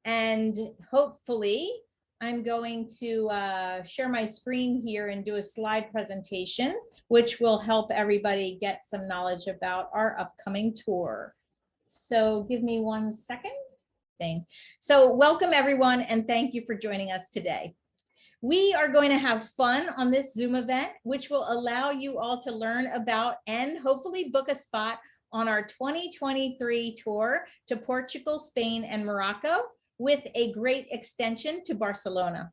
And hopefully I'm going to share my screen here and do a slide presentation, which will help everybody get some knowledge about our upcoming tour. So give me 1 second. So welcome everyone, and thank you for joining us today. We are going to have fun on this Zoom event, which will allow you all to learn about and hopefully book a spot on our 2023 tour to Portugal, Spain, and Morocco, with a great extension to Barcelona.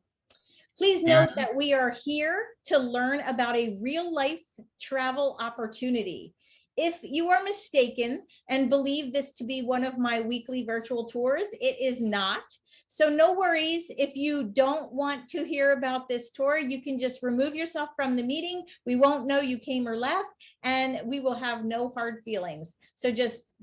Please note that we are here to learn about a real-life travel opportunity. If you are mistaken and believe this to be one of my weekly virtual tours, it is not. So no worries. If you don't want to hear about this tour, you can just remove yourself from the meeting. We won't know you came or left, and we will have no hard feelings. So just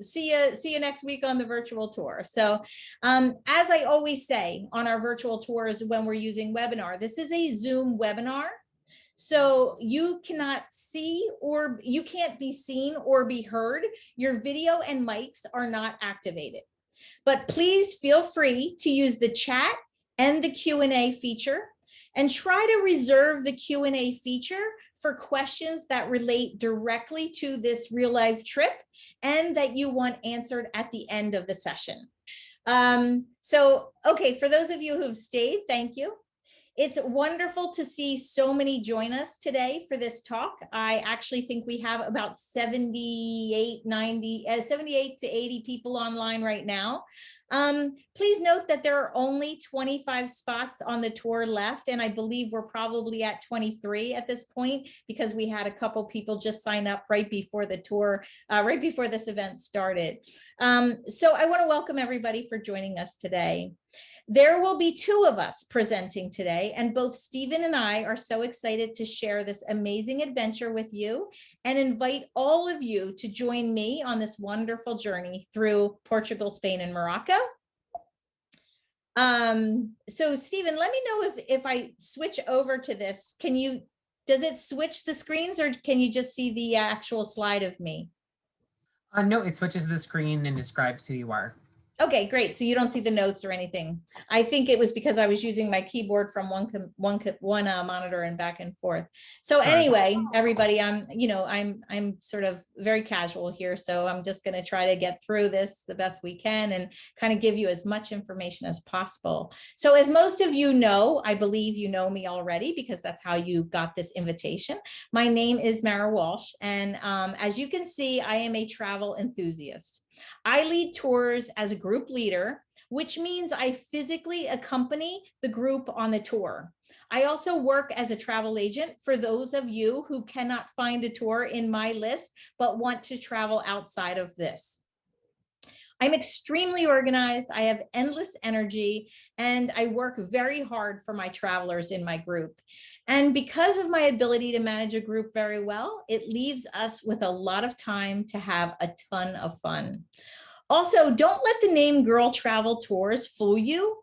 see you next week on the virtual tour. So as I always say on our virtual tours when we're using webinar, this is a Zoom webinar. So you cannot see, or you can't be seen or be heard. Your video and mics are not activated. But please feel free to use the chat and the Q&A feature, and try to reserve the Q&A feature for questions that relate directly to this real life trip and that you want answered at the end of the session. Okay, for those of you who've stayed, thank you. It's wonderful to see so many join us today for this talk. I actually think we have about 78 to 80 people online right now. Please note that there are only 25 spots on the tour left, and I believe we're probably at 23 at this point because we had a couple people just sign up right before the tour, right before this event started. So I want to welcome everybody for joining us today. There will be 2 of us presenting today, and both Stephen and I are so excited to share this amazing adventure with you and invite all of you to join me on this wonderful journey through Portugal, Spain, and Morocco. So Stephen, let me know if I switch over to this, does it switch the screens, or can you just see the actual slide of me? No, it switches the screen and describes who you are. Okay, great. So you don't see the notes or anything. I think it was because I was using my keyboard from one monitor and back and forth. So anyway, everybody, I'm sort of very casual here. So I'm just going to try to get through this the best we can and kind of give you as much information as possible. So as most of you know, I believe you know me already because that's how you got this invitation. My name is Marah Walsh, and as you can see, I am a travel enthusiast. I lead tours as a group leader, which means I physically accompany the group on the tour. I also work as a travel agent for those of you who cannot find a tour in my list, but want to travel outside of this. I'm extremely organized, I have endless energy, and I work very hard for my travelers in my group. And because of my ability to manage a group very well, it leaves us with a lot of time to have a ton of fun. Also, don't let the name Girl Travel Tours fool you.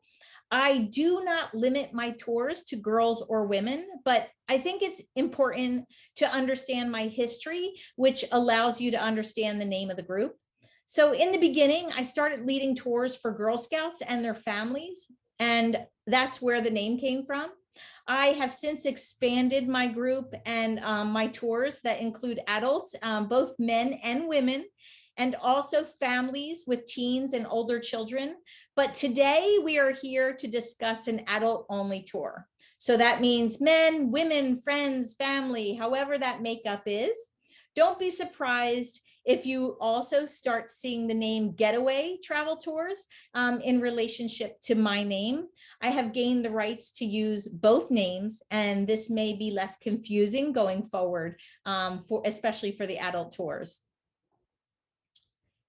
I do not limit my tours to girls or women, but I think it's important to understand my history, which allows you to understand the name of the group. So in the beginning, I started leading tours for Girl Scouts and their families, and that's where the name came from. I have since expanded my group and my tours that include adults, both men and women, and also families with teens and older children. But today we are here to discuss an adult-only tour. So that means men, women, friends, family, however that makeup is. Don't be surprised if you also start seeing the name Getaway Travel Tours in relationship to my name. I have gained the rights to use both names, and this may be less confusing going forward, especially for the adult tours.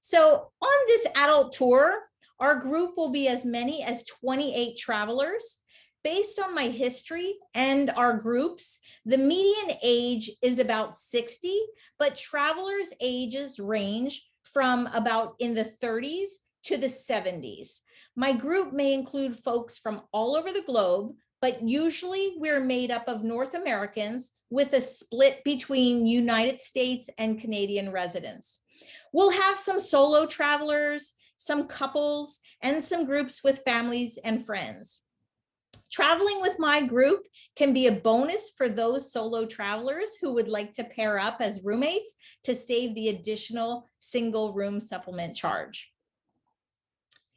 So on this adult tour, our group will be as many as 28 travelers. Based on my history and our groups, the median age is about 60, but travelers' ages range from about in the 30s to the 70s. My group may include folks from all over the globe, but usually we're made up of North Americans with a split between United States and Canadian residents. We'll have some solo travelers, some couples, and some groups with families and friends. Traveling with my group can be a bonus for those solo travelers who would like to pair up as roommates to save the additional single room supplement charge.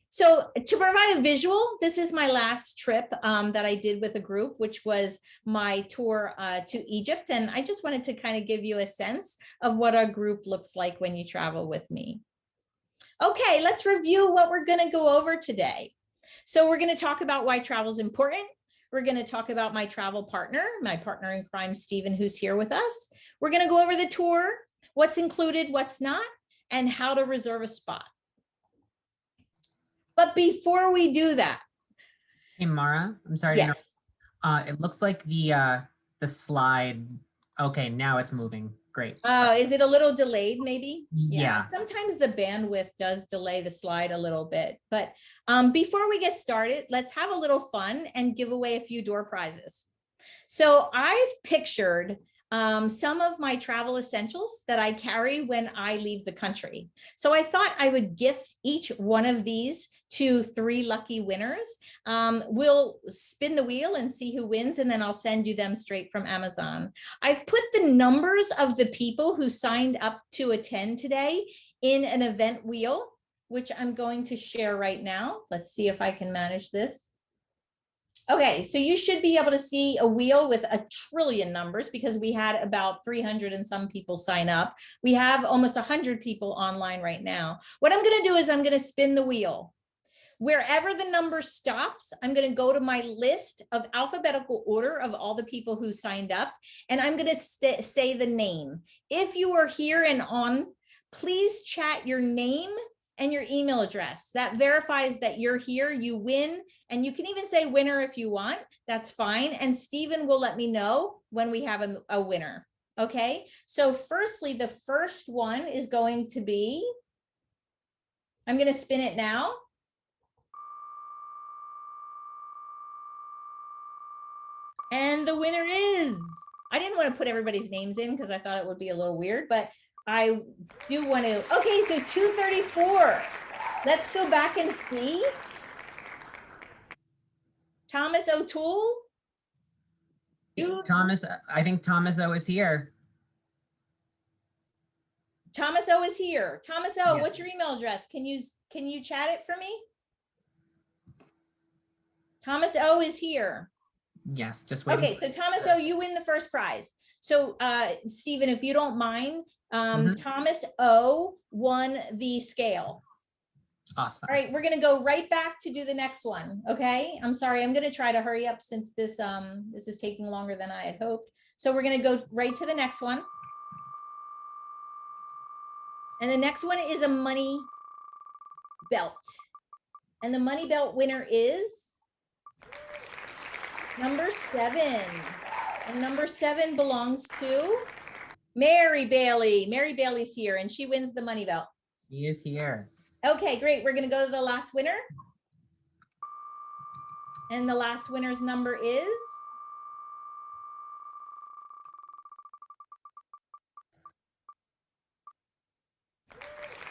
So to provide a visual, this is my last trip that I did with a group, which was my tour to Egypt. And I just wanted to kind of give you a sense of what our group looks like when you travel with me. Okay, let's review what we're going to go over today. So we're going to talk about why travel is important. We're going to talk about my travel partner, my partner in crime, Stephen, who's here with us. We're going to go over the tour, what's included, what's not, and how to reserve a spot. But before we do that. Hey, Mara, I'm sorry to interrupt. It looks like the slide. Okay, now it's moving. Great. Is it a little delayed maybe? Yeah. Sometimes the bandwidth does delay the slide a little bit, but before we get started, let's have a little fun and give away a few door prizes. So I've pictured some of my travel essentials that I carry when I leave the country. So I thought I would gift each one of these to 3 lucky winners. We'll spin the wheel and see who wins, and then I'll send you them straight from Amazon. I've put the numbers of the people who signed up to attend today in an event wheel, which I'm going to share right now. Let's see if I can manage this. Okay, so you should be able to see a wheel with a trillion numbers because we had about 300 and some people sign up. We have almost 100 people online right now. What I'm going to do is I'm going to spin the wheel. Wherever the number stops, I'm going to go to my list of alphabetical order of all the people who signed up, and I'm going to say the name. If you are here and on, please chat your name and your email address. That verifies that you're here, you win, and you can even say winner if you want, that's fine. And Stephen will let me know when we have a winner, okay? So firstly, the first one is going to be, I'm gonna spin it now. And the winner is, I didn't want to put everybody's names in because I thought it would be a little weird, but I do want to, okay, so 234. Let's go back and see. Thomas O'Toole. Thomas, I think Thomas O is here. Thomas O is here. Thomas O, Yes. What's your email address? Can you chat it for me? Thomas O is here. Yes, just waiting. Okay, so Thomas O, you win the first prize. So Stephen, if you don't mind, Thomas O won the scale. Awesome. All right, we're gonna go right back to do the next one. Okay, I'm sorry, I'm gonna try to hurry up since this this is taking longer than I had hoped. So we're gonna go right to the next one. And the next one is a money belt. And the money belt winner is number 7. And number 7 belongs to Mary Bailey. Mary Bailey's here and she wins the money belt. He is here. Okay, great. We're going to go to the last winner. And the last winner's number is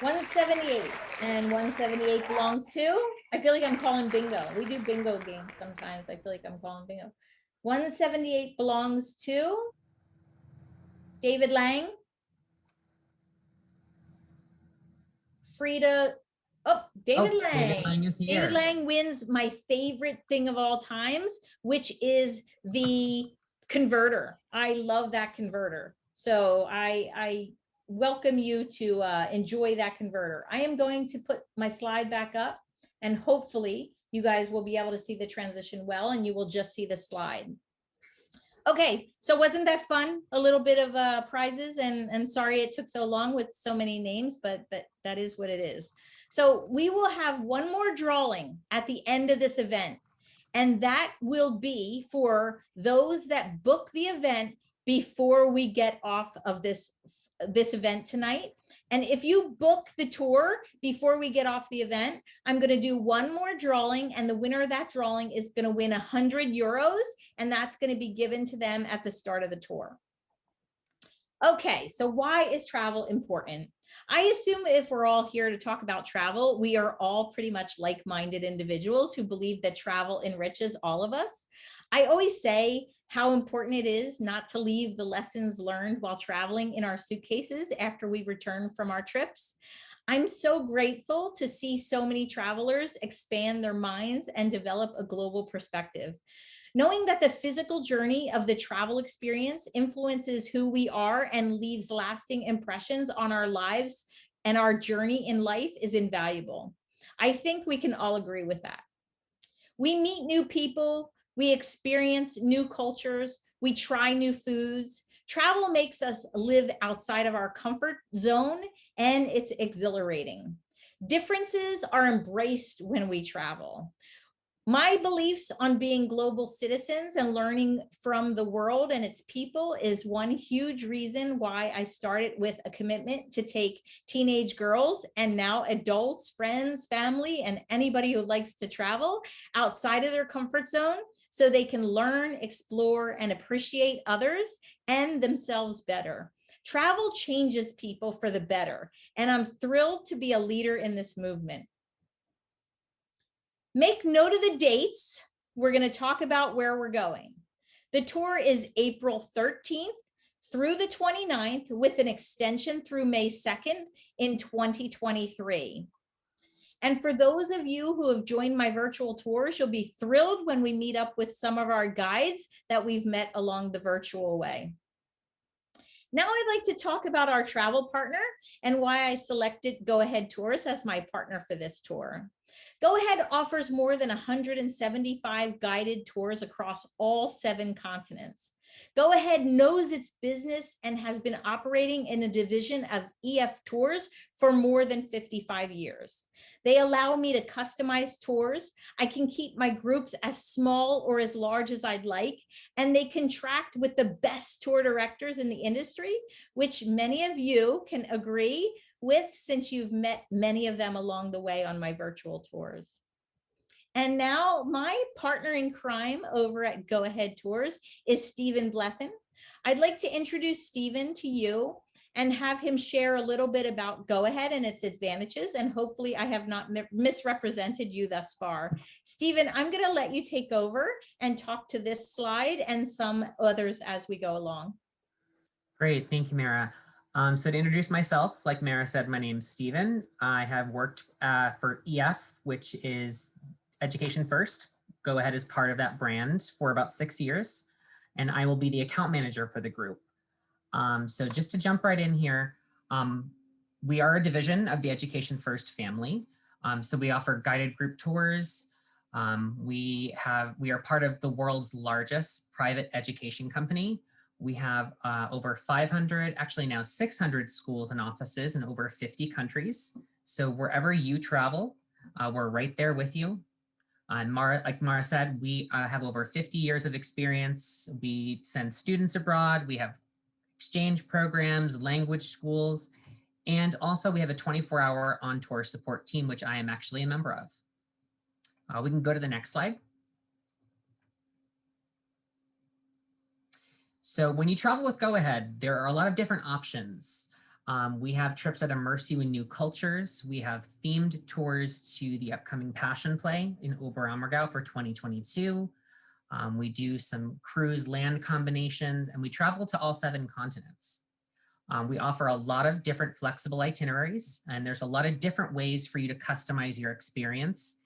178. And 178 belongs to, I feel like I'm calling bingo. We do bingo games sometimes. I feel like I'm calling bingo. 178 belongs to David Lang. Frida, David Lang. David Lang is here. David Lang wins my favorite thing of all times, which is the converter. I love that converter. So I welcome you to enjoy that converter. I am going to put my slide back up and hopefully you guys will be able to see the transition well and you will just see the slide. Okay, so wasn't that fun? A little bit of prizes and sorry it took so long with so many names, but that is what it is. So we will have one more drawing at the end of this event. And that will be for those that book the event before we get off of this event tonight. And if you book the tour before we get off the event, I'm going to do one more drawing and the winner of that drawing is going to win 100 euros and that's going to be given to them at the start of the tour. Okay, so why is travel important? I assume if we're all here to talk about travel, we are all pretty much like-minded individuals who believe that travel enriches all of us. I always say how important it is not to leave the lessons learned while traveling in our suitcases after we return from our trips. I'm so grateful to see so many travelers expand their minds and develop a global perspective. Knowing that the physical journey of the travel experience influences who we are and leaves lasting impressions on our lives and our journey in life is invaluable. I think we can all agree with that. We meet new people, we experience new cultures, we try new foods. Travel makes us live outside of our comfort zone, and it's exhilarating. Differences are embraced when we travel. My beliefs on being global citizens and learning from the world and its people is one huge reason why I started with a commitment to take teenage girls and now adults, friends, family, and anybody who likes to travel outside of their comfort zone so they can learn, explore, and appreciate others and themselves better. Travel changes people for the better, and I'm thrilled to be a leader in this movement. Make note of the dates. We're going to talk about where we're going. The tour is April 13th through the 29th with an extension through May 2nd in 2023. And for those of you who have joined my virtual tours, you'll be thrilled when we meet up with some of our guides that we've met along the virtual way. Now I'd like to talk about our travel partner and why I selected Go Ahead Tours as my partner for this tour. Go Ahead offers more than 175 guided tours across all 7 continents. Go Ahead knows its business and has been operating in a division of EF Tours for more than 55 years. They allow me to customize tours. I can keep my groups as small or as large as I'd like, and they contract with the best tour directors in the industry, which many of you can agree with since you've met many of them along the way on my virtual tours. And now my partner in crime over at Go Ahead Tours is Stephen Blethen. I'd like to introduce Stephen to you and have him share a little bit about Go Ahead and its advantages. And hopefully I have not misrepresented you thus far. Stephen, I'm going to let you take over and talk to this slide and some others as we go along. Great, thank you, Marah. So to introduce myself, like Marah said, my name's Stephen. I have worked for EF, which is Education First. Go Ahead is part of that brand for about 6 years, and I will be the account manager for the group. So just to jump right in here, we are a division of the Education First family. So we offer guided group tours. We are part of the world's largest private education company. We have over 500, actually now 600 schools and offices in over 50 countries. So wherever you travel, we're right there with you. And like Marah said, we have over 50 years of experience. We send students abroad. We have exchange programs, language schools, and also we have a 24-hour on-tour support team, which I am actually a member of. We can go to the next slide. So when you travel with Go Ahead, there are a lot of different options. We have trips that immerse you in new cultures. We have themed tours to the upcoming Passion Play in Oberammergau for 2022. We do some cruise land combinations, and we travel to all 7 continents. We offer a lot of different flexible itineraries, and there's a lot of different ways for you to customize your experience,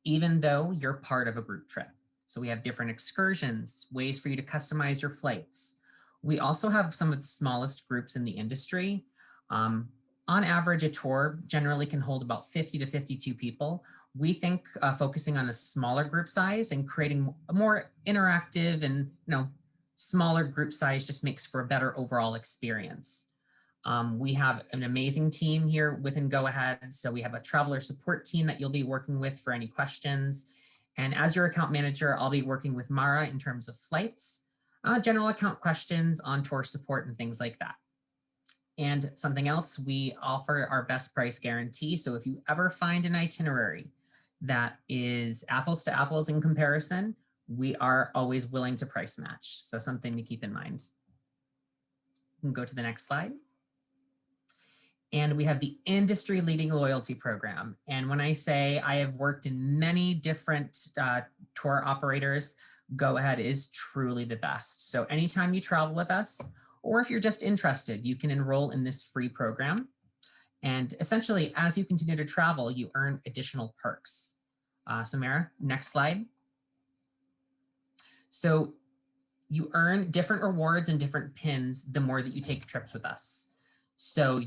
even though you're part of a group trip. So we have different excursions, ways for you to customize your flights. We also have some of the smallest groups in the industry. On average, a tour generally can hold about 50 to 52 people. We think focusing on a smaller group size and creating a more interactive and smaller group size just makes for a better overall experience. We have an amazing team here within Go Ahead. So we have a traveler support team that you'll be working with for any questions. And as your account manager, I'll be working with Marah in terms of flights, general account questions, on-tour support, and things like that. And something else, we offer our best price guarantee. So if you ever find an itinerary that is apples to apples in comparison, we are always willing to price match. So something to keep in mind. can go to the next slide. And we have the industry leading loyalty program. And when I say I have worked in many different tour operators, Go Ahead is truly the best. So anytime you travel with us, or if you're just interested, you can enroll in this free program. And essentially, as you continue to travel, you earn additional perks. So Marah, next slide. So you earn different rewards and different pins the more that you take trips with us. So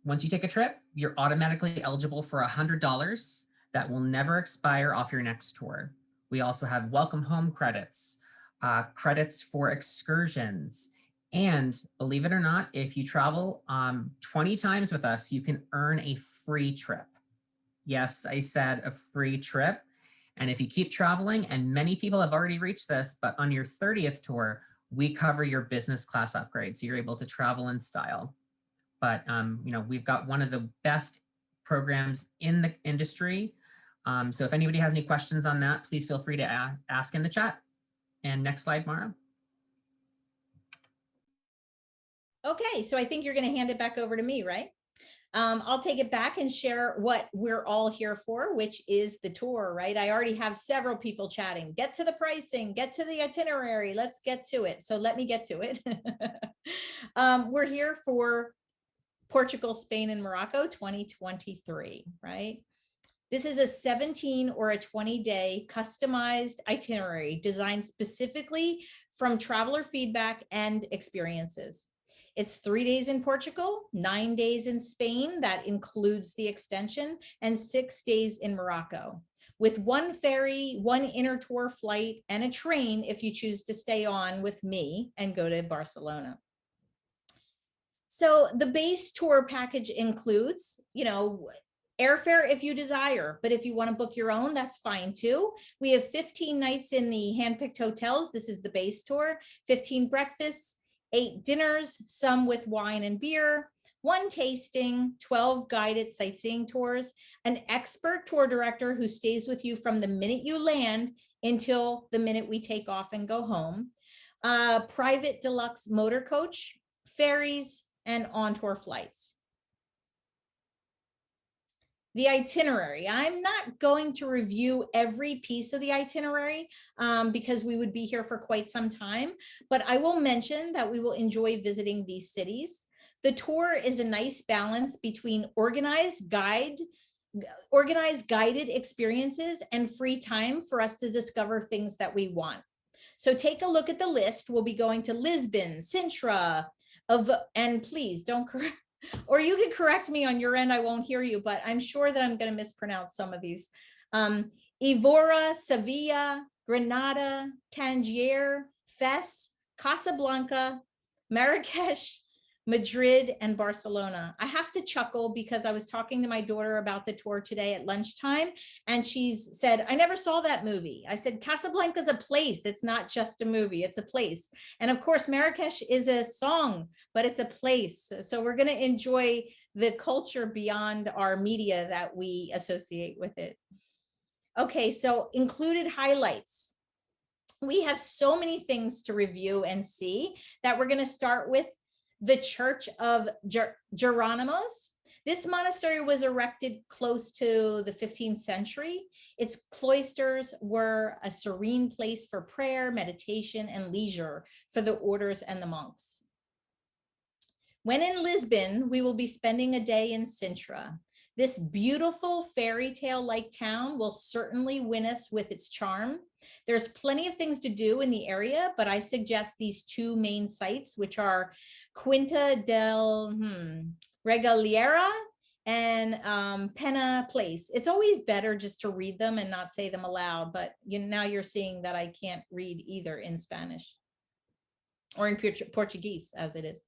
once you take a trip, you're automatically eligible for $100 that will never expire off your next tour. We also have welcome home credits, credits for excursions, and believe it or not, if you travel 20 times with us, you can earn a free trip. Yes, I said a free trip. And if you keep traveling, and many people have already reached this, but on your 30th tour, we cover your business class upgrade. So you're able to travel in style. But we've got one of the best programs in the industry. So if anybody has any questions on that, please feel free to ask in the chat. And next slide, Marah. Okay, so I think you're going to hand it back over to me, right? I'll take it back and share what we're all here for, which is the tour, right? I already have several people chatting. Get to the pricing, get to the itinerary, let's get to it. So let me get to it. We're here for Portugal, Spain, and Morocco 2023, right? This is a 17 or a 20-day customized itinerary designed specifically from traveler feedback and experiences. It's 3 days in Portugal, 9 days in Spain, that includes the extension, and 6 days in Morocco, with one ferry, one inner tour flight, and a train if you choose to stay on with me and go to Barcelona. So the base tour package includes, airfare if you desire, but if you want to book your own, that's fine too. We have 15 nights in the handpicked hotels. This is the base tour, 15 breakfasts, 8 dinners, some with wine and beer, 1 tasting, 12 guided sightseeing tours, an expert tour director who stays with you from the minute you land until the minute we take off and go home, private deluxe motor coach, ferries, and on-tour flights. The itinerary. I'm not going to review every piece of the itinerary because we would be here for quite some time, but I will mention that we will enjoy visiting these cities. The tour is a nice balance between organized guided experiences and free time for us to discover things that we want. So take a look at the list. We'll be going to Lisbon, Sintra, and please don't correct, or you can correct me on your end, I won't hear you, but I'm sure that I'm going to mispronounce some of these. Evora, Sevilla, Granada, Tangier, Fes, Casablanca, Marrakesh, Madrid, and Barcelona. I have to chuckle because I was talking to my daughter about the tour today at lunchtime, and she said, I never saw that movie. I said, Casablanca is a place. It's not just a movie, it's a place. And of course, Marrakesh is a song, but it's a place. So we're going to enjoy the culture beyond our media that we associate with it. Okay, so included highlights. We have so many things to review and see that we're going to start with the Church of Geronimos. This monastery was erected close to the 15th century. Its cloisters were a serene place for prayer, meditation, and leisure for the orders and the monks. When in Lisbon, we will be spending a day in Sintra. This beautiful fairy tale-like town will certainly win us with its charm. There's plenty of things to do in the area, but I suggest these 2 main sites, which are Quinta del Regaliera and Penna Place. It's always better just to read them and not say them aloud, but now you're seeing that I can't read either in Spanish or in Portuguese as it is.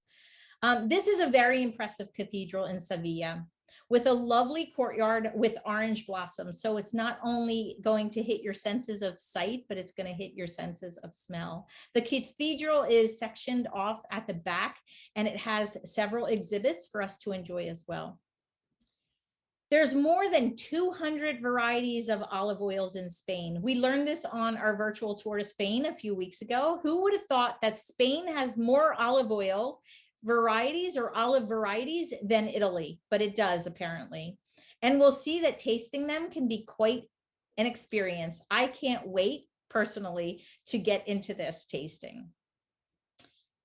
This is a very impressive cathedral in Sevilla, with a lovely courtyard with orange blossoms. So it's not only going to hit your senses of sight, but it's going to hit your senses of smell. The cathedral is sectioned off at the back, and it has several exhibits for us to enjoy as well. There's more than 200 varieties of olive oils in Spain. We learned this on our virtual tour to Spain a few weeks ago. Who would have thought that Spain has more olive oil varieties or olive varieties than Italy, but it does apparently. And we'll see that tasting them can be quite an experience. I can't wait personally to get into this tasting.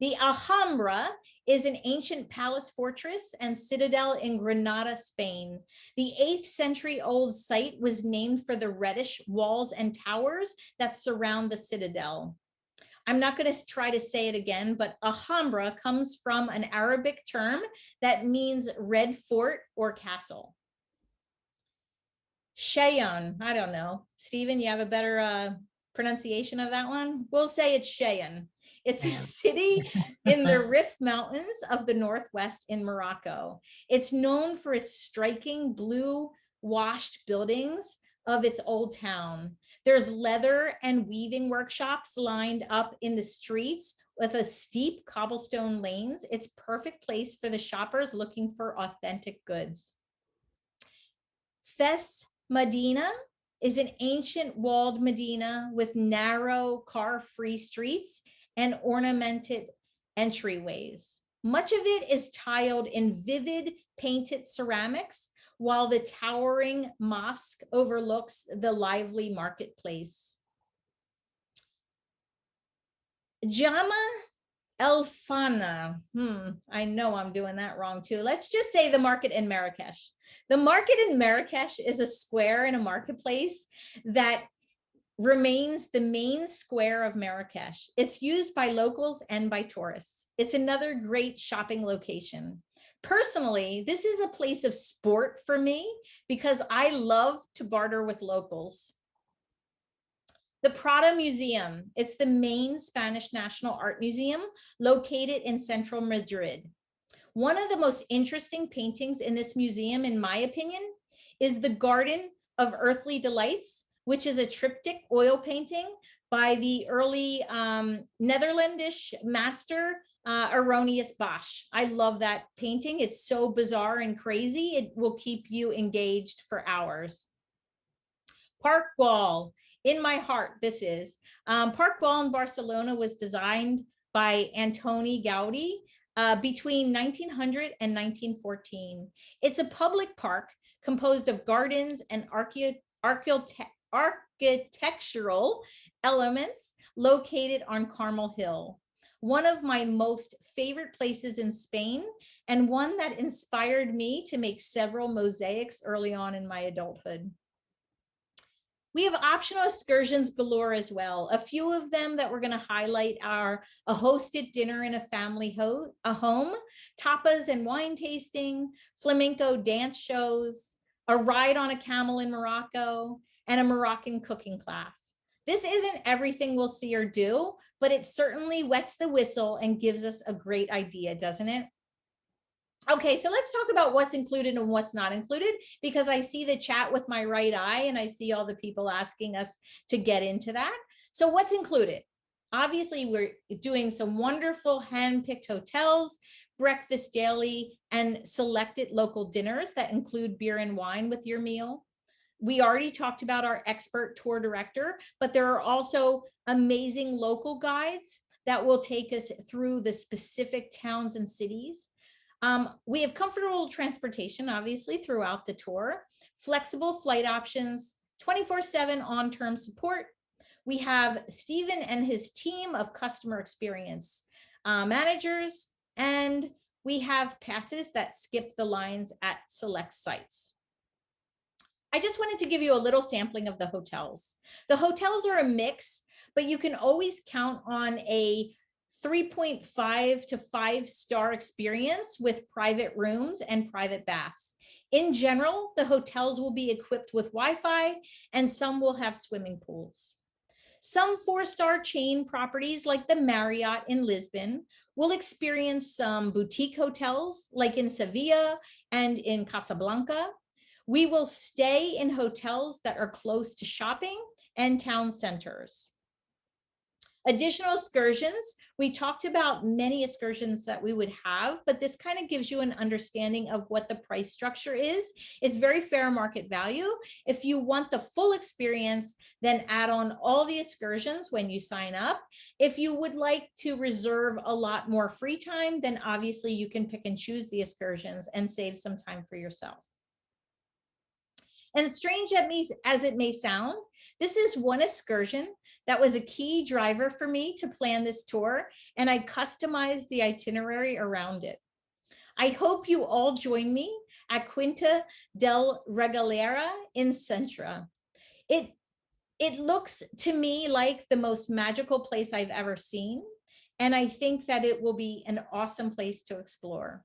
The Alhambra is an ancient palace fortress and citadel in Granada, Spain. The 8th century old site was named for the reddish walls and towers that surround the citadel. I'm not going to try to say it again, but Alhambra comes from an Arabic term that means red fort or castle. Cheyenne, I don't know. Stephen, you have a better pronunciation of that one? We'll say it's Cheyenne. It's a city in the Rif Mountains of the Northwest in Morocco. It's known for its striking blue washed buildings of its old town. There's leather and weaving workshops lined up in the streets with a steep cobblestone lanes. It's a perfect place for the shoppers looking for authentic goods. Fes Medina is an ancient walled Medina with narrow car-free streets and ornamented entryways. Much of it is tiled in vivid painted ceramics, while the towering mosque overlooks the lively marketplace. Jama El Fana. I know I'm doing that wrong too. Let's just say the market in Marrakesh. The market in Marrakesh is a square in a marketplace that remains the main square of Marrakesh. It's used by locals and by tourists. It's another great shopping location. Personally, this is a place of sport for me because I love to barter with locals. The Prada Museum, it's the main Spanish national art museum located in central Madrid. One of the most interesting paintings in this museum, in my opinion, is the Garden of Earthly Delights, which is a triptych oil painting by the early Netherlandish master, Eronius Bosch. I love that painting. It's so bizarre and crazy. It will keep you engaged for hours. Park Güell, in my heart, this is. Park Güell in Barcelona was designed by Antoni Gaudí between 1900 and 1914. It's a public park composed of gardens and architectural elements located on Carmel Hill. One of my most favorite places in Spain, and one that inspired me to make several mosaics early on in my adulthood. We have optional excursions galore as well. A few of them that we're going to highlight are a hosted dinner in a family home, tapas and wine tasting, flamenco dance shows, a ride on a camel in Morocco, and a Moroccan cooking class. This isn't everything we'll see or do, but it certainly wets the whistle and gives us a great idea, doesn't it? Okay, so let's talk about what's included and what's not included, because I see the chat with my right eye and I see all the people asking us to get into that. So what's included? Obviously, we're doing some wonderful hand-picked hotels, breakfast daily, and selected local dinners that include beer and wine with your meal. We already talked about our expert tour director, but there are also amazing local guides that will take us through the specific towns and cities. We have comfortable transportation, obviously, throughout the tour, flexible flight options, 24/7 on-term support. We have Stephen and his team of customer experience managers, and we have passes that skip the lines at select sites. I just wanted to give you a little sampling of the hotels. The hotels are a mix, but you can always count on a 3.5 to 5-star experience with private rooms and private baths. In general, the hotels will be equipped with Wi-Fi and some will have swimming pools. Some 4-star chain properties like the Marriott in Lisbon will experience some boutique hotels like in Sevilla and in Casablanca. We will stay in hotels that are close to shopping and town centers. Additional excursions, we talked about many excursions that we would have, but this kind of gives you an understanding of what the price structure is. It's very fair market value. If you want the full experience, then add on all the excursions when you sign up. If you would like to reserve a lot more free time, then obviously you can pick and choose the excursions and save some time for yourself. And strange as it may sound, this is one excursion that was a key driver for me to plan this tour, and I customized the itinerary around it. I hope you all join me at Quinta del Regalera in Sintra. It looks to me like the most magical place I've ever seen, and I think that it will be an awesome place to explore.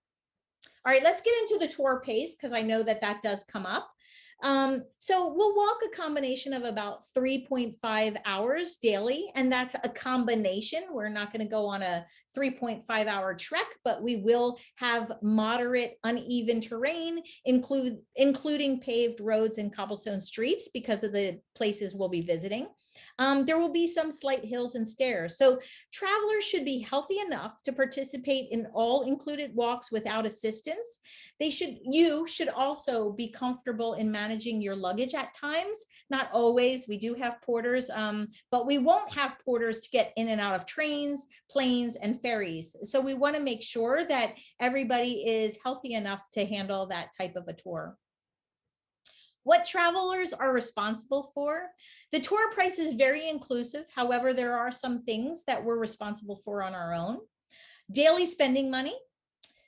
All right, let's get into the tour pace because I know that that does come up. So we'll walk a combination of about 3.5 hours daily, and that's a combination. We're not going to go on a 3.5-hour trek, but we will have moderate uneven terrain, including paved roads and cobblestone streets because of the places we'll be visiting. There will be some slight hills and stairs. So travelers should be healthy enough to participate in all included walks without assistance. You should also be comfortable in managing your luggage at times. Not always, we do have porters, but we won't have porters to get in and out of trains, planes, and ferries. So we want to make sure that everybody is healthy enough to handle that type of a tour. What travelers are responsible for. The tour price is very inclusive. However, there are some things that we're responsible for on our own. Daily spending money,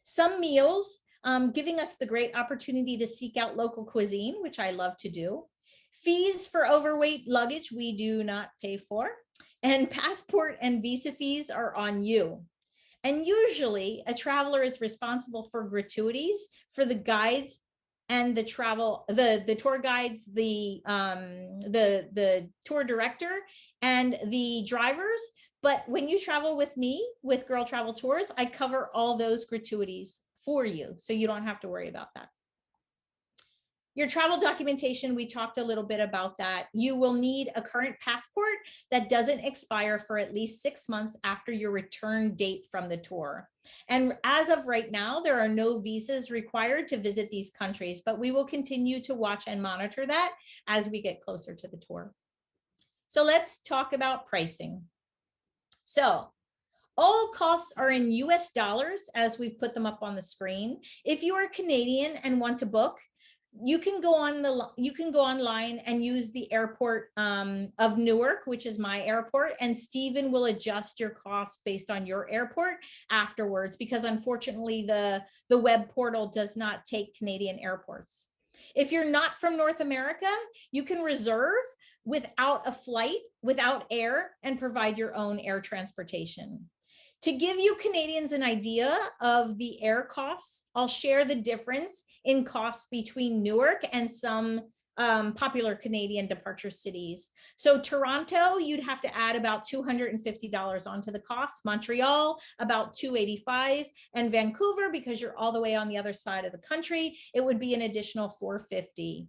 some meals, giving us the great opportunity to seek out local cuisine, which I love to do. Fees for overweight luggage, we do not pay for. And passport and visa fees are on you. And usually a traveler is responsible for gratuities for the guides and the tour guides, the tour director and the drivers. But when you travel with me, with Girl Travel Tours, I cover all those gratuities for you. So you don't have to worry about that. Your travel documentation, we talked a little bit about that. You will need a current passport that doesn't expire for at least 6 months after your return date from the tour. And as of right now, there are no visas required to visit these countries, but we will continue to watch and monitor that as we get closer to the tour. So let's talk about pricing. So all costs are in US dollars as we've put them up on the screen. If you are Canadian and want to book, you can go online and use the airport of Newark, which is my airport, and Stephen will adjust your costs based on your airport afterwards, because unfortunately the web portal does not take Canadian airports. If you're not from North America, you can reserve without a flight, without air, and provide your own air transportation. To give you Canadians an idea of the air costs, I'll share the difference in costs between Newark and some popular Canadian departure cities. So Toronto, you'd have to add about $250 onto the cost. Montreal, about $285, and Vancouver, because you're all the way on the other side of the country, it would be an additional $450.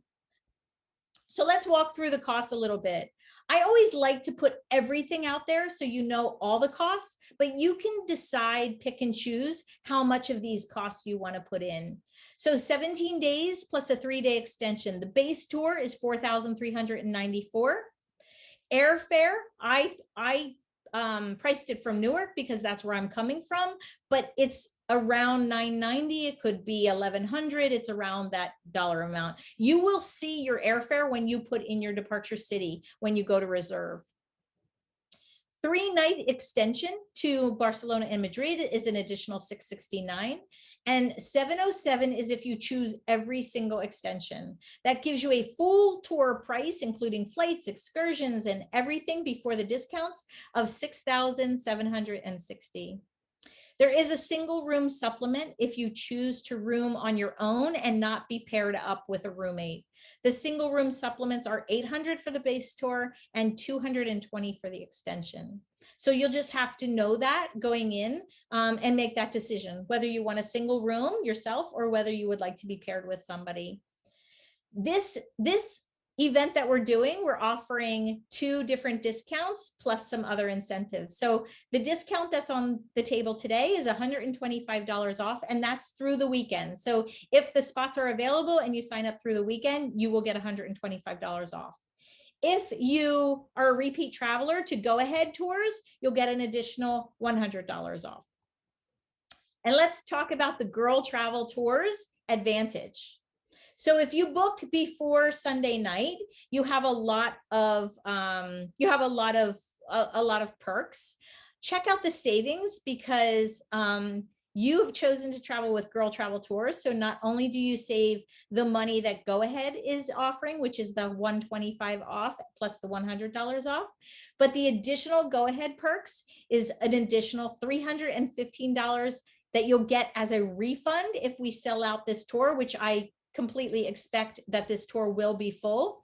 So let's walk through the costs a little bit. I always like to put everything out there so you know all the costs, but you can decide, pick and choose how much of these costs you want to put in. So 17 days plus a 3-day extension. The base tour is $4,394. Airfare, I priced it from Newark because that's where I'm coming from, but it's around $990. It could be $1,100. It's around that dollar amount. You will see your airfare when you put in your departure city when you go to reserve. 3-night extension to Barcelona and Madrid is an additional $669, and $707 is if you choose every single extension. That gives you a full tour price, including flights, excursions, and everything before the discounts, of $6,760. There is a single room supplement if you choose to room on your own and not be paired up with a roommate. The single room supplements are $800 for the base tour and $220 for the extension. So you'll just have to know that going in and make that decision, whether you want a single room yourself or whether you would like to be paired with somebody. This event that we're doing, we're offering 2 different discounts plus some other incentives. So the discount that's on the table today is $125 off, and that's through the weekend. So if the spots are available and you sign up through the weekend, you will get $125 off. If you are a repeat traveler to Go Ahead Tours, you'll get an additional $100 off. And let's talk about the Girl Travel Tours Advantage. So if you book before Sunday night, you have a lot of perks. Check out the savings, because you've chosen to travel with Girl Travel Tours. So not only do you save the money that Go Ahead is offering, which is the $125 off plus the $100 off, but the additional Go Ahead perks is an additional $315 that you'll get as a refund if we sell out this tour, which I completely expect that this tour will be full.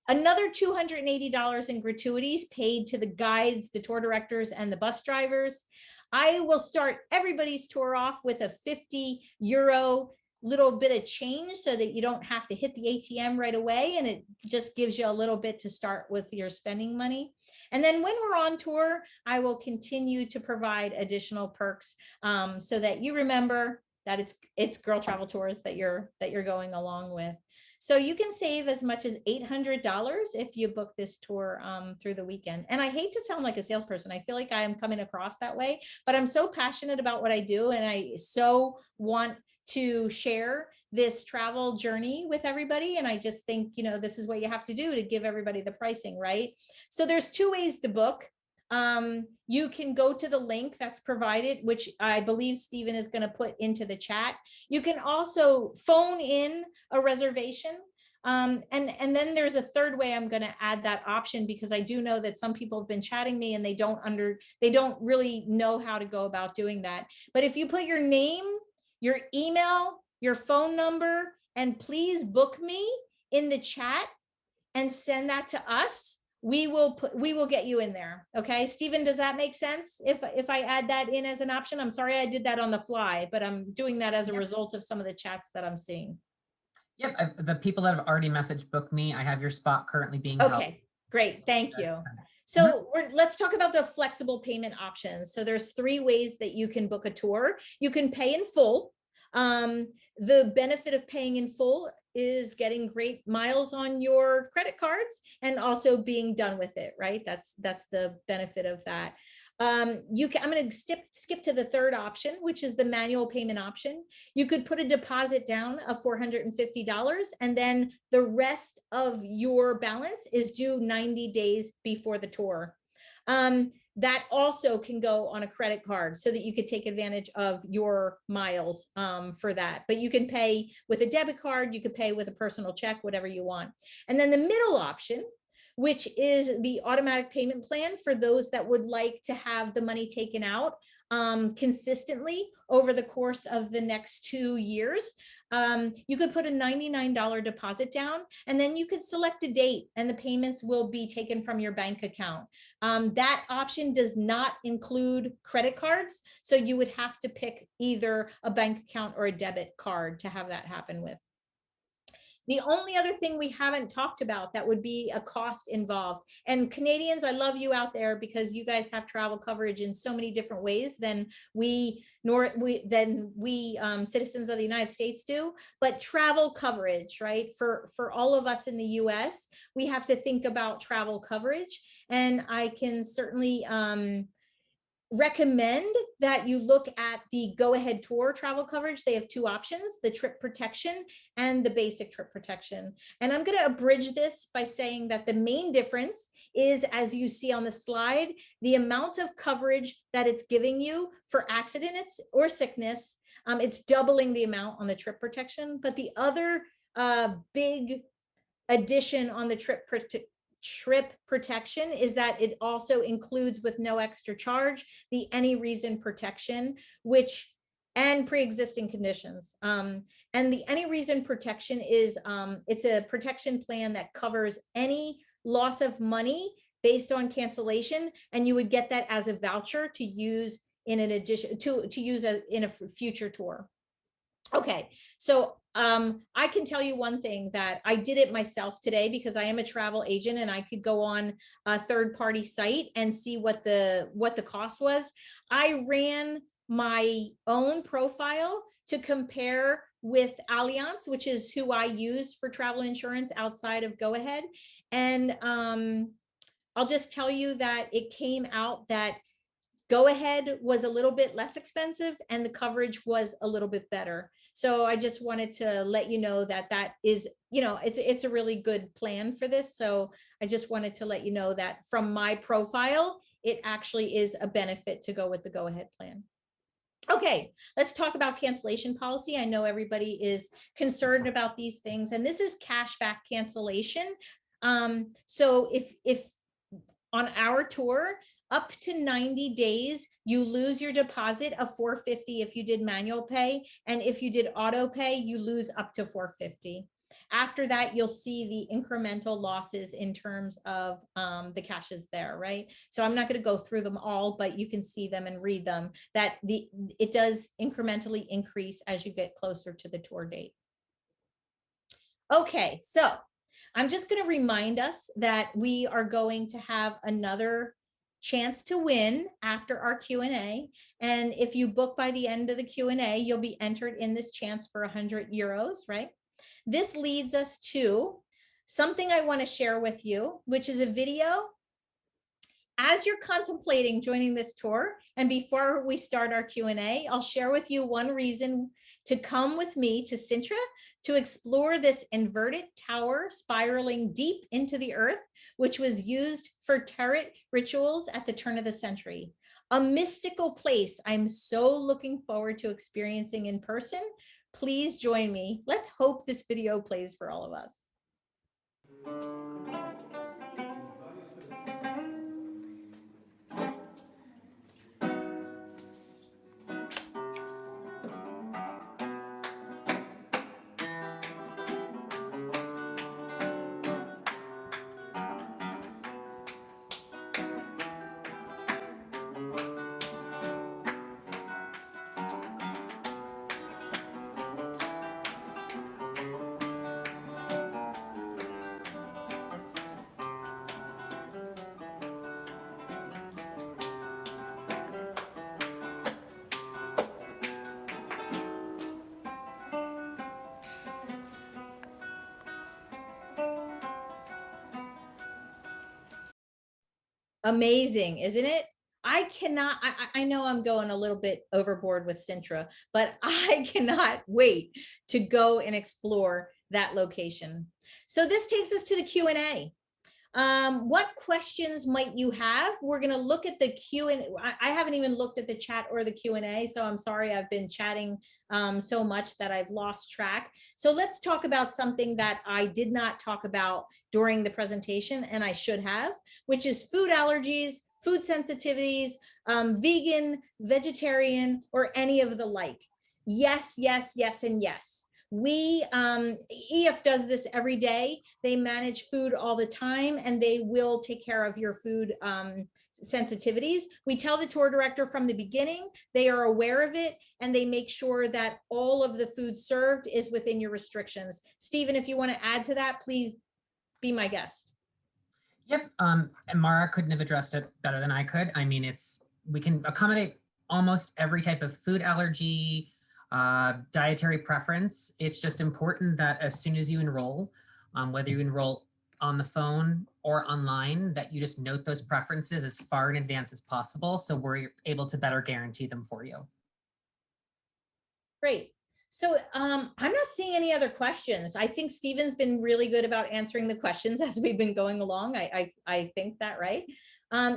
Another $280 in gratuities paid to the guides, the tour directors, and the bus drivers. I will start everybody's tour off with a €50 little bit of change so that you don't have to hit the ATM right away, and it just gives you a little bit to start with your spending money. And then when we're on tour, I will continue to provide additional perks so that you remember that it's Girl Travel Tours that you're going along with. So you can save as much as $800 if you book this tour through the weekend. And I hate to sound like a salesperson. I feel like I am coming across that way, but I'm so passionate about what I do, and I so want to share this travel journey with everybody. And I just think, this is what you have to do to give everybody the pricing, right? So there's 2 ways to book. You can go to the link that's provided, which I believe Stephen is going to put into the chat. You can also phone in a reservation. And then there's a third way I'm going to add that option, because I do know that some people have been chatting me and they don't really know how to go about doing that. But if you put your name, your email, your phone number, and please book me in the chat and send that to us, we will get you in there. Okay, Stephen, does that make sense? If I add that in as an option? I'm sorry I did that on the fly, but I'm doing that as a result of some of the chats that I'm seeing. Yep, the people that have already messaged book me, I have your spot currently being held. Okay, great, thank you. So let's talk about the flexible payment options. So there's 3 ways that you can book a tour. You can pay in full. The benefit of paying in full is getting great miles on your credit cards and also being done with it, right? That's the benefit of that. I'm going to skip to the third option, which is the manual payment option. You could put a deposit down of $450, and then the rest of your balance is due 90 days before the tour. That also can go on a credit card so that you could take advantage of your miles for that. But you can pay with a debit card, you could pay with a personal check, whatever you want. And then the middle option, which is the automatic payment plan for those that would like to have the money taken out consistently over the course of the next 2 years. You could put a $99 deposit down, and then you could select a date and the payments will be taken from your bank account. That option does not include credit cards, so you would have to pick either a bank account or a debit card to have that happen with. The only other thing we haven't talked about that would be a cost involved. And Canadians, I love you out there, because you guys have travel coverage in so many different ways than we citizens of the United States do. But travel coverage, right? For all of us in the US, we have to think about travel coverage. And I can certainly recommend that you look at the Go Ahead Tour travel coverage. They have 2 options, the trip protection and the basic trip protection. And I'm going to abridge this by saying that the main difference is, as you see on the slide, the amount of coverage that it's giving you for accidents or sickness. It's doubling the amount on the trip protection. But the other big addition on the trip protection is that it also includes, with no extra charge, the any reason protection, and pre-existing conditions. And the any reason protection is it's a protection plan that covers any loss of money based on cancellation, and you would get that as a voucher to use in an addition to use in a future tour. Okay, so I can tell you one thing, that I did it myself today because I am a travel agent and I could go on a third-party site and see what the cost was. I ran my own profile to compare with Allianz, which is who I use for travel insurance outside of Go Ahead. And I'll just tell you that it came out that Go Ahead was a little bit less expensive and the coverage was a little bit better. So I just wanted to let you know that that is, you know, it's a really good plan for this. So I just wanted to let you know that from my profile, it actually is a benefit to go with the Go Ahead plan. Okay, let's talk about cancellation policy. I know everybody is concerned about these things, and this is cashback cancellation. So if on our tour, up to 90 days, you lose your deposit of $450 if you did manual pay. And if you did auto pay, you lose up to $450. After that, you'll see the incremental losses in terms of the cashes there, right? So I'm not going to go through them all, but you can see them and read them, that it does incrementally increase as you get closer to the tour date. Okay, so I'm just going to remind us that we are going to have another chance to win after our Q&A. And if you book by the end of the Q&A, you'll be entered in this chance for 100 euros, right? This leads us to something I want to share with you, which is a video. As you're contemplating joining this tour, and before we start our Q&A, I'll share with you one reason to come with me to Sintra to explore this inverted tower spiraling deep into the earth, which was used for turret rituals at the turn of the century. A mystical place I'm so looking forward to experiencing in person. Please join me. Let's hope this video plays for all of us. Amazing, isn't it? I cannot, I know I'm going a little bit overboard with Sintra, but I cannot wait to go and explore that location. So this takes us to the Q&A. What questions might you have? We're going to look at the Q&A. I haven't even looked at the chat or the Q&A, so I'm sorry, I've been chatting so much that I've lost track. So let's talk about something that I did not talk about during the presentation, and I should have, which is food allergies, food sensitivities, vegan, vegetarian, or any of the like. Yes, yes, yes, and yes. We EF does this every day. They manage food all the time, and they will take care of your food sensitivities. We tell the tour director from the beginning, they are aware of it, and they make sure that all of the food served is within your restrictions. Stephen, if you want to add to that, please be my guest. Yep, and Marah couldn't have addressed it better than I could. I mean, we can accommodate almost every type of food allergy, dietary preference. It's just important that as soon as you enroll, whether you enroll on the phone or online, that you just note those preferences as far in advance as possible, so we're able to better guarantee them for you. Great. So I'm not seeing any other questions. I think Stephen's been really good about answering the questions as we've been going along. I think that, right?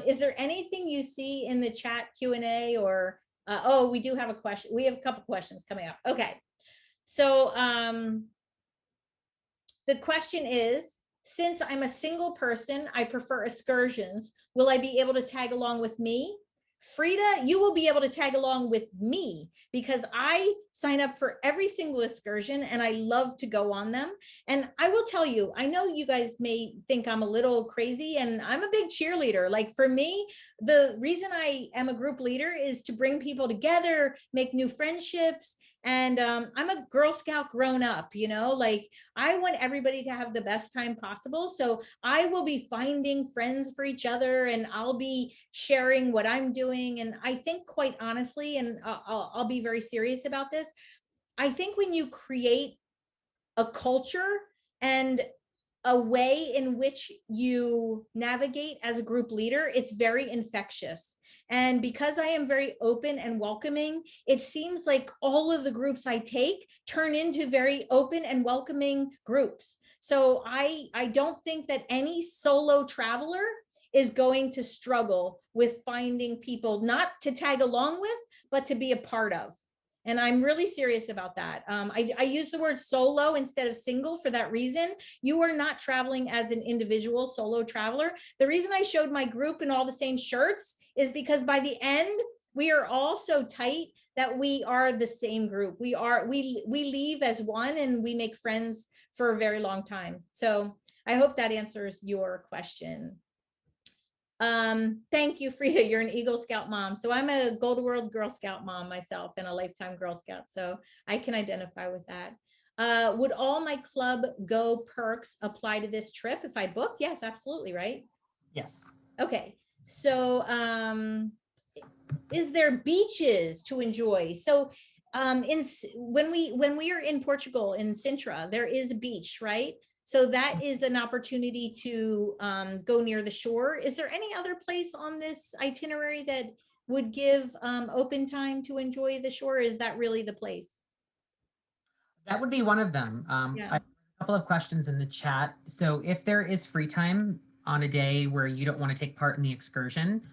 Is there anything you see in the chat Q&A or, oh, we do have a question. We have a couple questions coming up. Okay. So the question is, since I'm a single person, I prefer excursions. Will I be able to tag along with me? Frida, you will be able to tag along with me because I sign up for every single excursion and I love to go on them. And I will tell you, I know you guys may think I'm a little crazy and I'm a big cheerleader. Like for me, the reason I am a group leader is to bring people together, make new friendships, And I'm a Girl Scout grown up, like I want everybody to have the best time possible. So I will be finding friends for each other, and I'll be sharing what I'm doing. And I think, quite honestly, and I'll be very serious about this, I think when you create a culture and a way in which you navigate as a group leader, it's very infectious. And because I am very open and welcoming, it seems like all of the groups I take turn into very open and welcoming groups. So I don't think that any solo traveler is going to struggle with finding people not to tag along with, but to be a part of. And I'm really serious about that. I use the word solo instead of single for that reason. You are not traveling as an individual solo traveler. The reason I showed my group in all the same shirts is because by the end, we are all so tight that we are the same group. We leave as one, and we make friends for a very long time. So I hope that answers your question. Thank you, Frida. You're an Eagle Scout mom. So I'm a Gold World Girl Scout mom myself, and a lifetime Girl Scout. So I can identify with that. Would all my club go perks apply to this trip if I book? Yes, absolutely. Right. Yes. Okay. So, is there beaches to enjoy? So, when we are in Portugal in Sintra, there is a beach, right? So that is an opportunity to go near the shore. Is there any other place on this itinerary that would give open time to enjoy the shore? Is that really the place? That would be one of them. Yeah. I have a couple of questions in the chat. So if there is free time on a day where you don't want to take part in the excursion,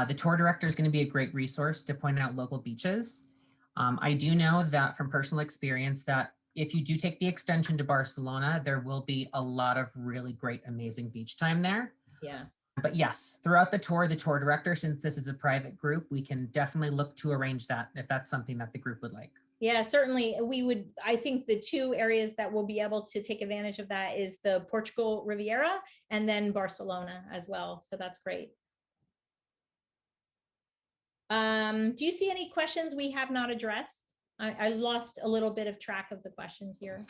the tour director is going to be a great resource to point out local beaches. I do know that from personal experience that if you do take the extension to Barcelona, there will be a lot of really great, amazing beach time there. Yeah. But yes, throughout the tour director, since this is a private group, we can definitely look to arrange that if that's something that the group would like. Yeah, certainly we would. I think the two areas that will be able to take advantage of that is the Portugal Riviera and then Barcelona as well. So that's great. Do you see any questions we have not addressed? I lost a little bit of track of the questions here.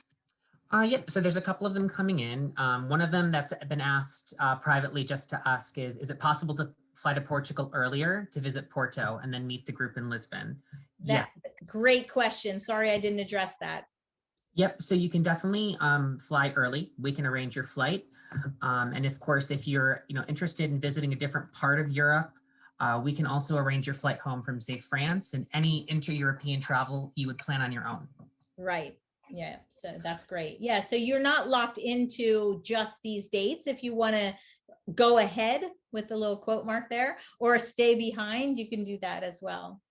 Yep, so there's a couple of them coming in. One of them that's been asked privately just to ask is it possible to fly to Portugal earlier to visit Porto and then meet the group in Lisbon? Yeah. Great question. Sorry, I didn't address that. Yep, so you can definitely fly early. We can arrange your flight. And of course, if you're interested in visiting a different part of Europe, we can also arrange your flight home from, say, France, and any inter-European travel you would plan on your own. Right. Yeah. So that's great. Yeah. So you're not locked into just these dates. If you want to go ahead with the little quote mark there or stay behind, you can do that as well.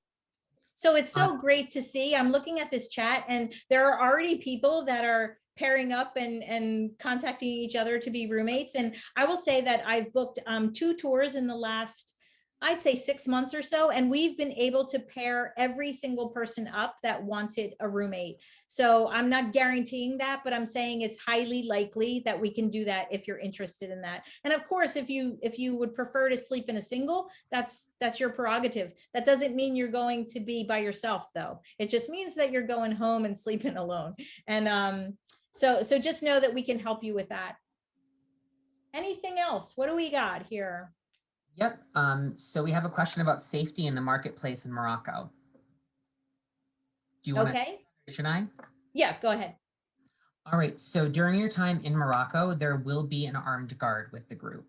So it's so great to see. I'm looking at this chat, and there are already people that are pairing up and contacting each other to be roommates. And I will say that I've booked 2 tours in the last, I'd say 6 months or so, and we've been able to pair every single person up that wanted a roommate. So I'm not guaranteeing that, but I'm saying it's highly likely that we can do that if you're interested in that. And of course, if you would prefer to sleep in a single, that's your prerogative. That doesn't mean you're going to be by yourself, though. It just means that you're going home and sleeping alone. And so just know that we can help you with that. Anything else? What do we got here? Yep. So we have a question about safety in the marketplace in Morocco. Do you want to? Should I? Yeah, go ahead. All right. So during your time in Morocco, there will be an armed guard with the group.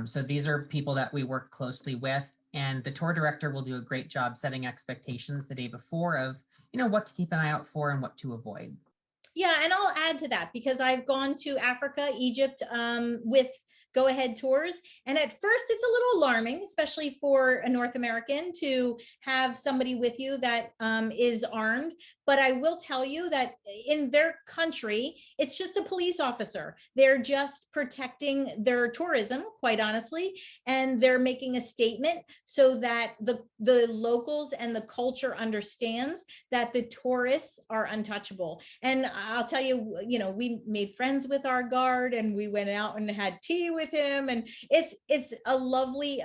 So these are people that we work closely with, and the tour director will do a great job setting expectations the day before of, what to keep an eye out for and what to avoid. Yeah, and I'll add to that because I've gone to Africa, Egypt with go ahead tours. And at first it's a little alarming, especially for a North American, to have somebody with you that is armed. But I will tell you that in their country, it's just a police officer. They're just protecting their tourism, quite honestly. And they're making a statement so that the locals and the culture understands that the tourists are untouchable. And I'll tell you, we made friends with our guard, and we went out and had tea with him, and it's a lovely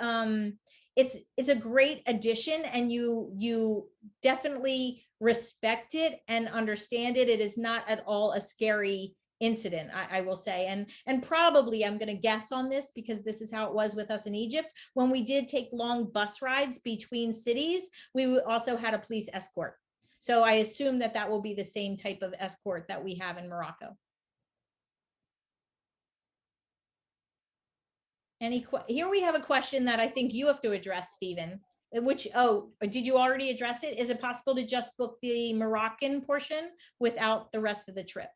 it's a great addition, and you definitely respect it and understand it. It is not at all a scary incident, I will say. And probably, I'm going to guess on this because this is how it was with us in Egypt. When we did take long bus rides between cities, we also had a police escort. So I assume that that will be the same type of escort that we have in Morocco. Here we have a question that I think you have to address, Stephen. Which, oh, did you already address it? Is it possible to just book the Moroccan portion without the rest of the trip?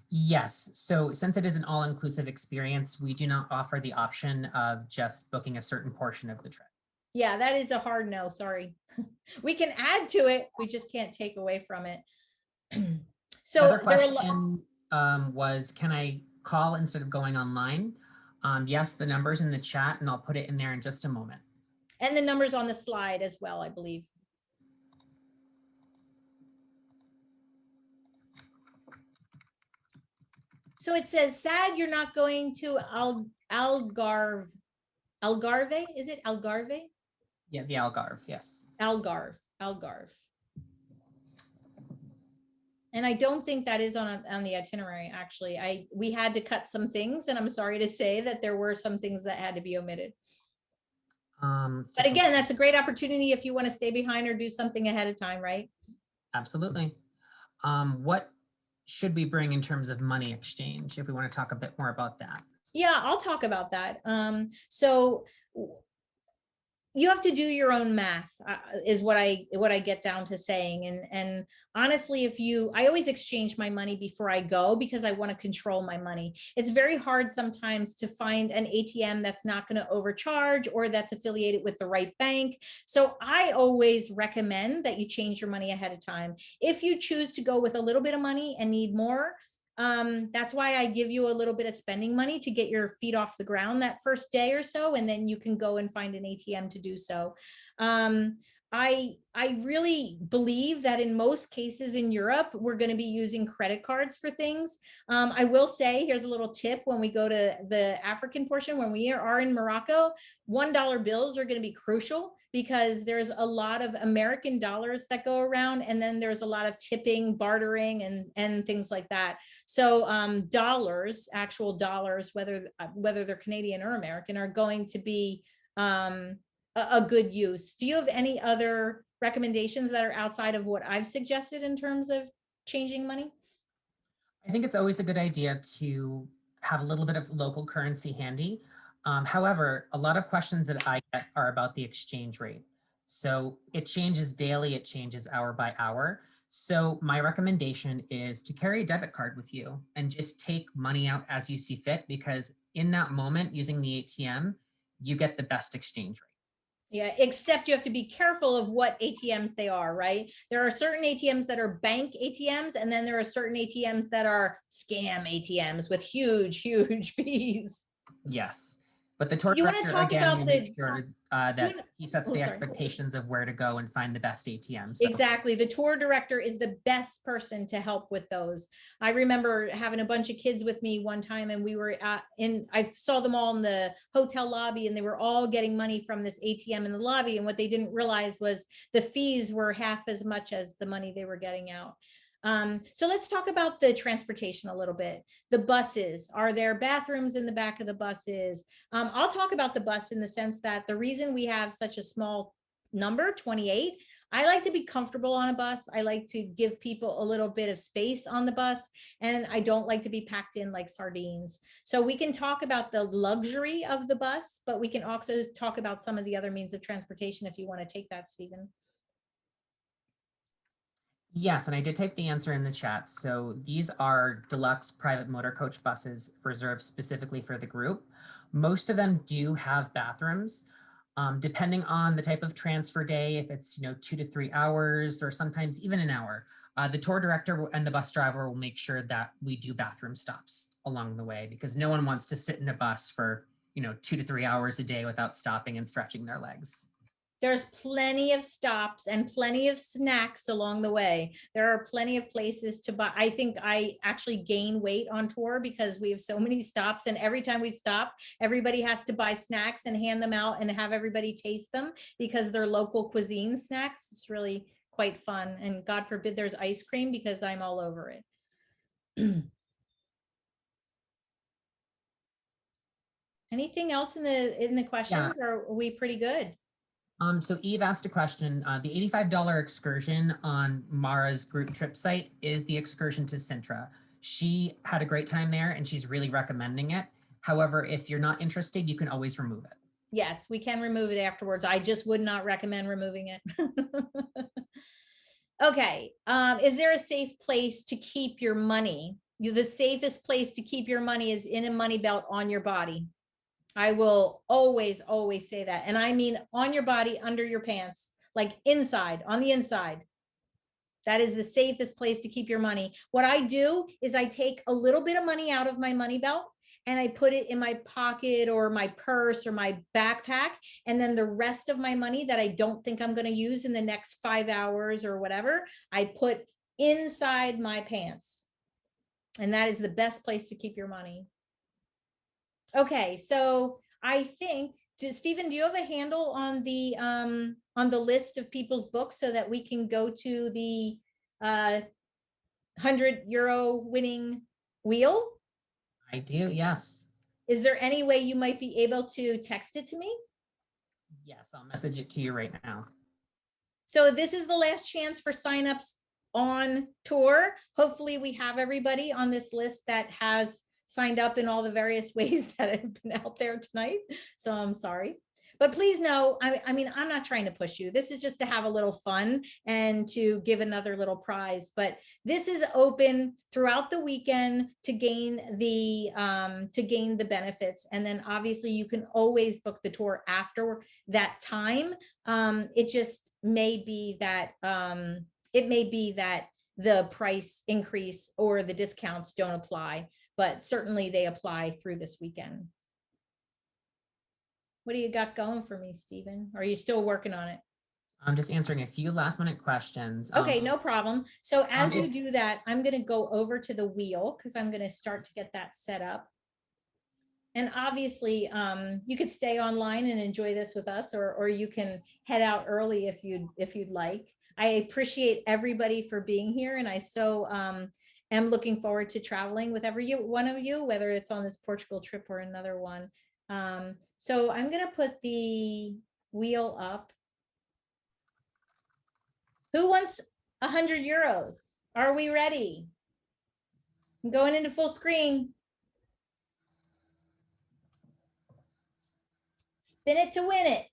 Yes. So since it is an all-inclusive experience, we do not offer the option of just booking a certain portion of the trip. Yeah, that is a hard no. Sorry. We can add to it. We just can't take away from it. So the other question was, can I call instead of going online? Yes, the number's in the chat, and I'll put it in there in just a moment. And the numbers on the slide as well, I believe. So it says, sad you're not going to Algarve. Algarve, is it Algarve? Yeah, the Algarve, yes. Algarve. And I don't think that is on the itinerary, actually. We had to cut some things, and I'm sorry to say that there were some things that had to be omitted. But again, that's a great opportunity if you want to stay behind or do something ahead of time, right? Absolutely. What should we bring in terms of money exchange, if we want to talk a bit more about that? Yeah, I'll talk about that. So you have to do your own math, is what I get down to saying. And honestly, I always exchange my money before I go because I want to control my money. It's very hard sometimes to find an ATM that's not going to overcharge or that's affiliated with the right bank. So I always recommend that you change your money ahead of time. If you choose to go with a little bit of money and need more, that's why I give you a little bit of spending money to get your feet off the ground that first day or so, and then you can go and find an ATM to do so. I really believe that in most cases in Europe, we're going to be using credit cards for things. I will say, here's a little tip when we go to the African portion, when we are in Morocco, $1 bills are going to be crucial because there's a lot of American dollars that go around, and then there's a lot of tipping, bartering, and things like that. So dollars, actual dollars, whether they're Canadian or American, are going to be a good use. Do you have any other recommendations that are outside of what I've suggested in terms of changing money? I think it's always a good idea to have a little bit of local currency handy. However, a lot of questions that I get are about the exchange rate. So it changes daily, it changes hour by hour. So my recommendation is to carry a debit card with you and just take money out as you see fit, because in that moment, using the ATM, you get the best exchange rate. Yeah, except you have to be careful of what ATMs they are, right? There are certain ATMs that are bank ATMs, and then there are certain ATMs that are scam ATMs with huge, huge fees. Yes. But the tour director, again, will make sure that he sets the expectations of where to go and find the best ATM. So. Exactly. The tour director is the best person to help with those. I remember having a bunch of kids with me one time, and we were I saw them all in the hotel lobby, and they were all getting money from this ATM in the lobby. And what they didn't realize was the fees were half as much as the money they were getting out. So let's talk about the transportation a little bit. The buses, are there bathrooms in the back of the buses? I'll talk about the bus in the sense that the reason we have such a small number, 28, I like to be comfortable on a bus. I like to give people a little bit of space on the bus, and I don't like to be packed in like sardines. So we can talk about the luxury of the bus, but we can also talk about some of the other means of transportation if you want to take that, Stephen. Yes, and I did type the answer in the chat. So these are deluxe private motor coach buses reserved specifically for the group. Most of them do have bathrooms, depending on the type of transfer day, if it's 2 to 3 hours or sometimes even an hour. The tour director and the bus driver will make sure that we do bathroom stops along the way, because no one wants to sit in a bus for 2 to 3 hours a day without stopping and stretching their legs. There's plenty of stops and plenty of snacks along the way. There are plenty of places to buy. I think I actually gain weight on tour because we have so many stops, and every time we stop, everybody has to buy snacks and hand them out and have everybody taste them because they're local cuisine snacks. It's really quite fun. And God forbid there's ice cream because I'm all over it. Anything else in the questions, or are we pretty good? So Eve asked a question. The $85 excursion on Mara's group trip site is the excursion to Sintra. She had a great time there and she's really recommending it. However, if you're not interested, you can always remove it. Yes, we can remove it afterwards. I just would not recommend removing it. Okay. Is there a safe place to keep your money? The safest place to keep your money is in a money belt on your body. I will always, always say that. And I mean on your body, under your pants, like inside, on the inside. That is the safest place to keep your money. What I do is I take a little bit of money out of my money belt and I put it in my pocket or my purse or my backpack. And then the rest of my money that I don't think I'm going to use in the next 5 hours or whatever, I put inside my pants. And that is the best place to keep your money. Okay, so I think, Stephen, do you have a handle on the list of people's books so that we can go to the €100 winning wheel? I do, yes. Is there any way you might be able to text it to me? Yes, I'll message it to you right now. So this is the last chance for signups on tour. Hopefully we have everybody on this list that has signed up in all the various ways that have been out there tonight. So I'm sorry. But please know, I mean, I'm not trying to push you. This is just to have a little fun and to give another little prize. But this is open throughout the weekend to gain the benefits. And then obviously you can always book the tour after that time. It just may be that the price increase or the discounts don't apply, but certainly they apply through this weekend. What do you got going for me, Stephen? Are you still working on it? I'm just answering a few last minute questions. Okay, no problem. So as you do that, I'm going to go over to the wheel because I'm going to start to get that set up. And obviously, you could stay online and enjoy this with us, or you can head out early if you'd like. I appreciate everybody for being here, and I so am looking forward to traveling with every one of you, whether it's on this Portugal trip or another one. So I'm going to put the wheel up. Who wants €100? Are we ready? I'm going into full screen. Spin it to win it.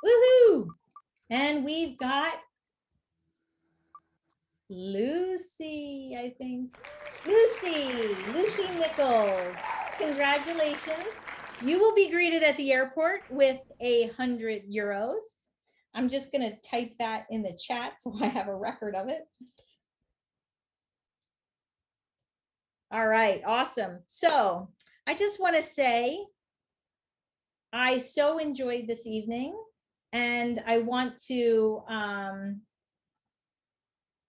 Woohoo! And we've got Lucy, I think. Lucy Nichols. Congratulations. You will be greeted at the airport with €100. I'm just going to type that in the chat so I have a record of it. All right, awesome. So I just want to say I so enjoyed this evening, and I want to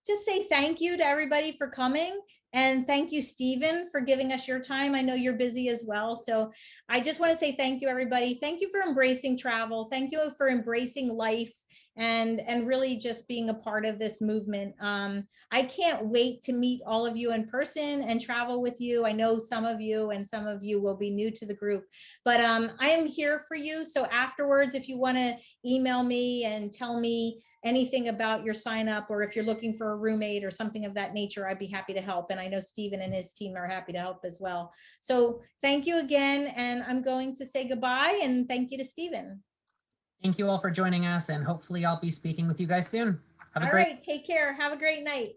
just say thank you to everybody for coming. And thank you, Stephen, for giving us your time. I know you're busy as well. So I just want to say thank you, everybody. Thank you for embracing travel. Thank you for embracing life and really just being a part of this movement. I can't wait to meet all of you in person and travel with you. I know some of you will be new to the group, but I am here for you. So afterwards, if you want to email me and tell me anything about your sign up, or if you're looking for a roommate or something of that nature, I'd be happy to help. And I know Stephen and his team are happy to help as well. So thank you again. And I'm going to say goodbye, and thank you to Stephen. Thank you all for joining us, and hopefully I'll be speaking with you guys soon. Have a great All right, take care. Have a great night.